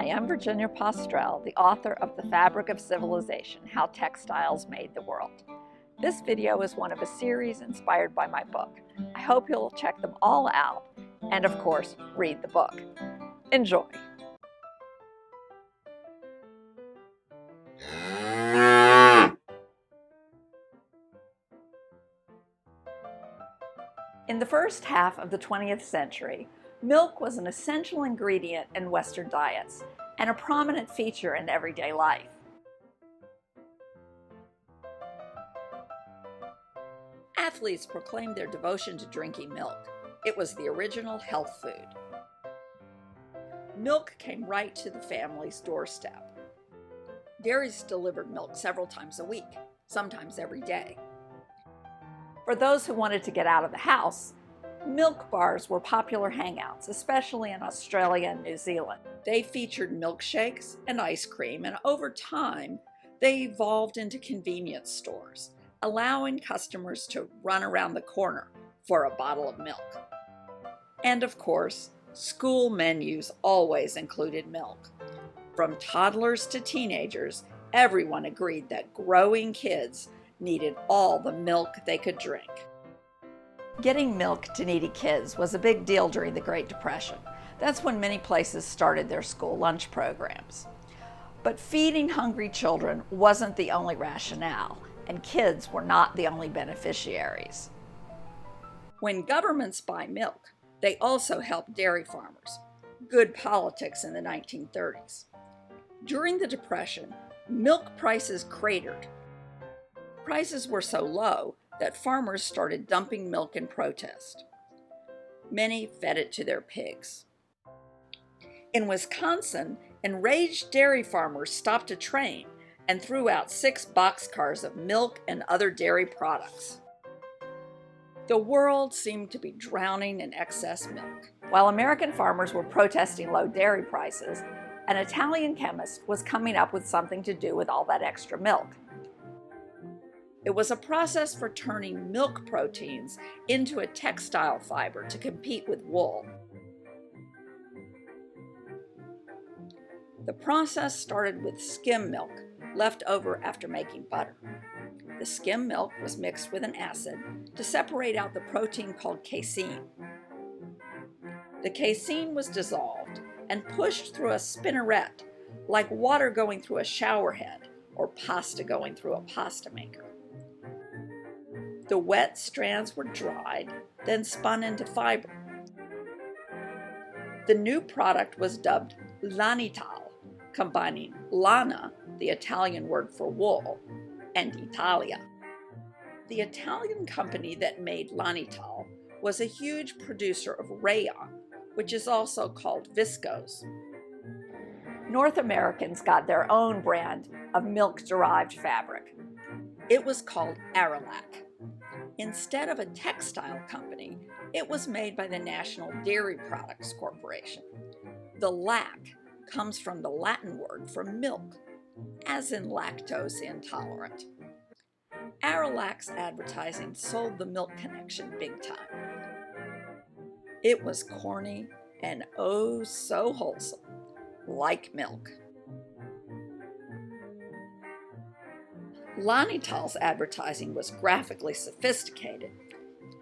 Hi, I'm Virginia Postrel, the author of The Fabric of Civilization, How Textiles Made the World. This video is one of a series inspired by my book. I hope you'll check them all out and, of course, read the book. Enjoy. In the first half of the 20th century, milk was an essential ingredient in Western diets and a prominent feature in everyday life. Athletes proclaimed their devotion to drinking milk. It was the original health food. Milk came right to the family's doorstep. Dairies delivered milk several times a week, sometimes every day. For those who wanted to get out of the house, milk bars were popular hangouts, especially in Australia and New Zealand. They featured milkshakes and ice cream, and over time, they evolved into convenience stores, allowing customers to run around the corner for a bottle of milk. And of course, school menus always included milk. From toddlers to teenagers, everyone agreed that growing kids needed all the milk they could drink. Getting milk to needy kids was a big deal during the Great Depression. That's when many places started their school lunch programs. But feeding hungry children wasn't the only rationale, and kids were not the only beneficiaries. When governments buy milk, they also help dairy farmers. Good politics in the 1930s. During the Depression, milk prices cratered. Prices were so low that farmers started dumping milk in protest. Many fed it to their pigs. In Wisconsin, enraged dairy farmers stopped a train and threw out 6 boxcars of milk and other dairy products. The world seemed to be drowning in excess milk. While American farmers were protesting low dairy prices, an Italian chemist was coming up with something to do with all that extra milk. It was a process for turning milk proteins into a textile fiber to compete with wool. The process started with skim milk left over after making butter. The skim milk was mixed with an acid to separate out the protein called casein. The casein was dissolved and pushed through a spinneret, like water going through a shower head or pasta going through a pasta maker. The wet strands were dried, then spun into fiber. The new product was dubbed Lanital, combining lana, the Italian word for wool, and Italia. The Italian company that made Lanital was a huge producer of rayon, which is also called viscose. North Americans got their own brand of milk-derived fabric. It was called ARAC. Instead of a textile company, it was made by the National Dairy Products Corporation. The lac comes from the Latin word for milk, as in lactose intolerant. ARALAC's advertising sold the milk connection big time. It was corny and oh so wholesome, like milk. Lanital's advertising was graphically sophisticated.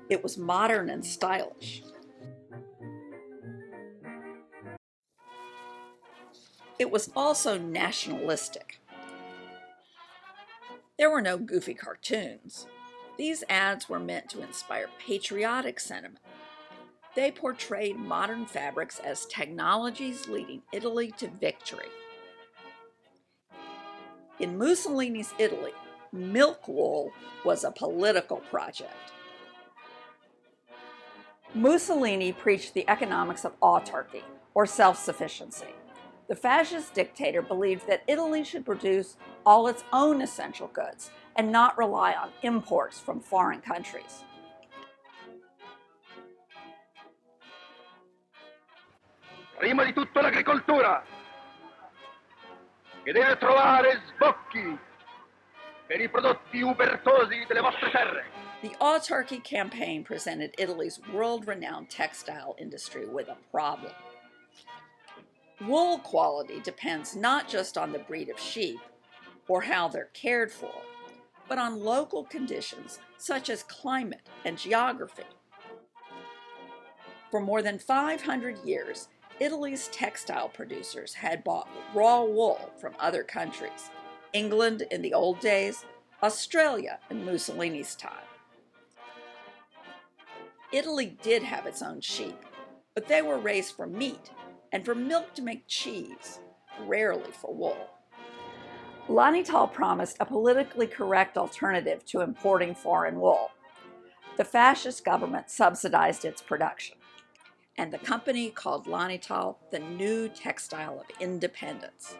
It was modern and stylish. It was also nationalistic. There were no goofy cartoons. These ads were meant to inspire patriotic sentiment. They portrayed modern fabrics as technologies leading Italy to victory. In Mussolini's Italy, milk wool was a political project. Mussolini preached the economics of autarky, or self-sufficiency. The fascist dictator believed that Italy should produce all its own essential goods and not rely on imports from foreign countries. Prima di tutto l'agricoltura, che deve trovare sbocchi per I prodotti ubertosi delle vostre terre. The autarky campaign presented Italy's world-renowned textile industry with a problem. Wool quality depends not just on the breed of sheep or how they're cared for, but on local conditions such as climate and geography. For more than 500 years, Italy's textile producers had bought raw wool from other countries, England in the old days, Australia in Mussolini's time. Italy did have its own sheep, but they were raised for meat and for milk to make cheese, rarely for wool. Lanital promised a politically correct alternative to importing foreign wool. The fascist government subsidized its production, and the company called Lanital the new Textile of Independence.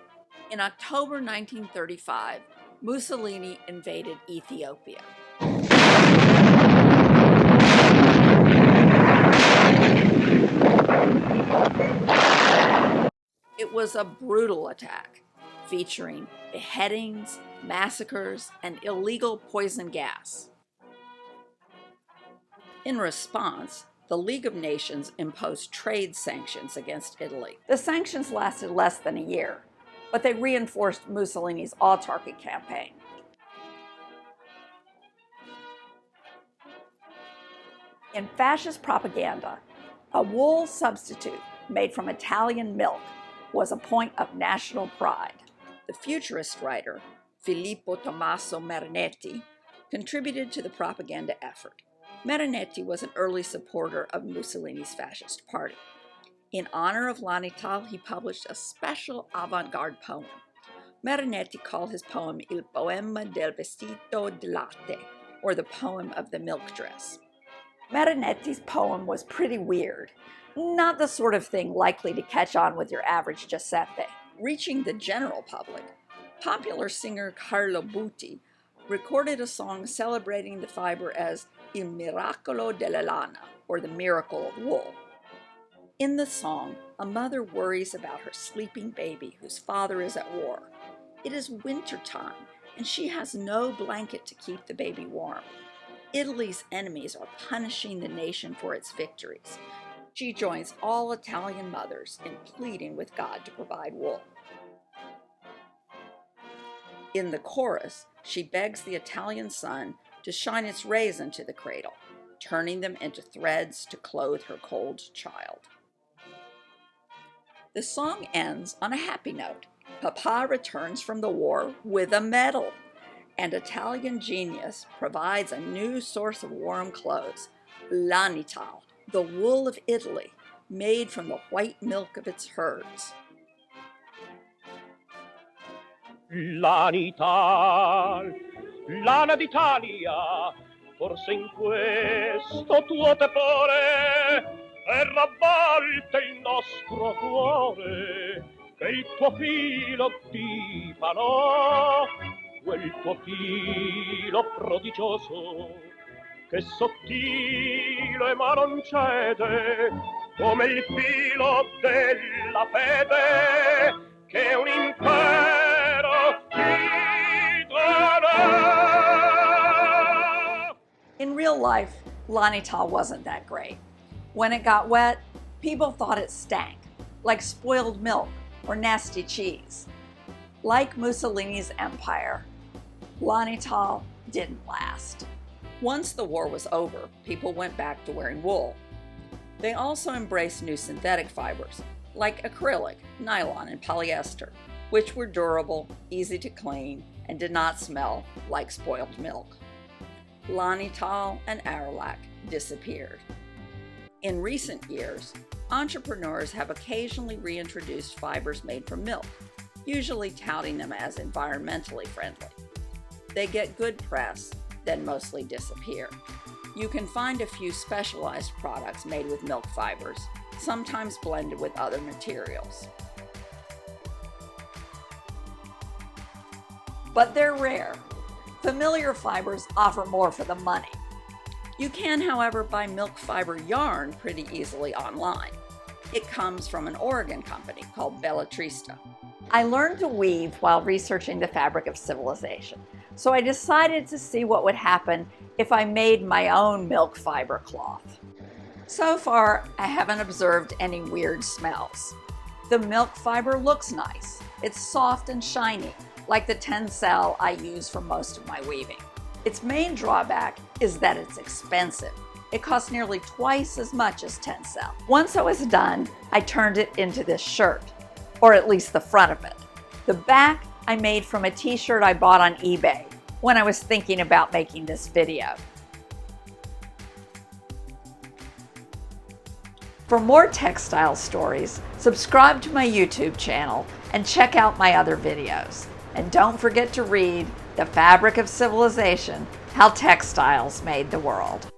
In October 1935, Mussolini invaded Ethiopia. It was a brutal attack, featuring beheadings, massacres, and illegal poison gas. In response, the League of Nations imposed trade sanctions against Italy. The sanctions lasted less than a year, but they reinforced Mussolini's autarky campaign. In fascist propaganda, a wool substitute made from Italian milk was a point of national pride. The futurist writer Filippo Tommaso Marinetti contributed to the propaganda effort. Marinetti was an early supporter of Mussolini's fascist party. In honor of Lanital, he published a special avant-garde poem. Marinetti called his poem Il poema del vestito di latte, or the poem of the milk dress. Marinetti's poem was pretty weird, not the sort of thing likely to catch on with your average Giuseppe. Reaching the general public, popular singer Carlo Butti recorded a song celebrating the fiber as Il miracolo della lana, or the miracle of wool. In the song, a mother worries about her sleeping baby whose father is at war. It is wintertime, and she has no blanket to keep the baby warm. Italy's enemies are punishing the nation for its victories. She joins all Italian mothers in pleading with God to provide wool. In the chorus, she begs the Italian sun to shine its rays into the cradle, turning them into threads to clothe her cold child. The song ends on a happy note. Papa returns from the war with a medal, and Italian genius provides a new source of warm clothes, Lanital, the wool of Italy, made from the white milk of its herds. Lanital, lana d'Italia, forse in questo tuo tepore è ravvolta il nostro cuore, che il tuo filo ti falò, quel tuo filo prodigioso, che sottile ma non cede, come il filo della fede, che un impero ti darà. In real life, Lanital wasn't that great. When it got wet, people thought it stank, like spoiled milk or nasty cheese. Like Mussolini's empire, Lanital didn't last. Once the war was over, people went back to wearing wool. They also embraced new synthetic fibers, like acrylic, nylon, and polyester, which were durable, easy to clean, and did not smell like spoiled milk. Lanital and ARAC disappeared. In recent years, entrepreneurs have occasionally reintroduced fibers made from milk, usually touting them as environmentally friendly. They get good press, then mostly disappear. You can find a few specialized products made with milk fibers, sometimes blended with other materials. But they're rare. Familiar fibers offer more for the money. You can, however, buy milk fiber yarn pretty easily online. It comes from an Oregon company called Bellatrista. I learned to weave while researching the fabric of civilization, so I decided to see what would happen if I made my own milk fiber cloth. So far, I haven't observed any weird smells. The milk fiber looks nice. It's soft and shiny, like the tencel I use for most of my weaving. Its main drawback is that it's expensive. It costs nearly twice as much as tencel. Once I was done, I turned it into this shirt, or at least the front of it. The back I made from a t-shirt I bought on eBay when I was thinking about making this video. For more textile stories, subscribe to my YouTube channel and check out my other videos. And don't forget to read The Fabric of Civilization: How Textiles Made the World.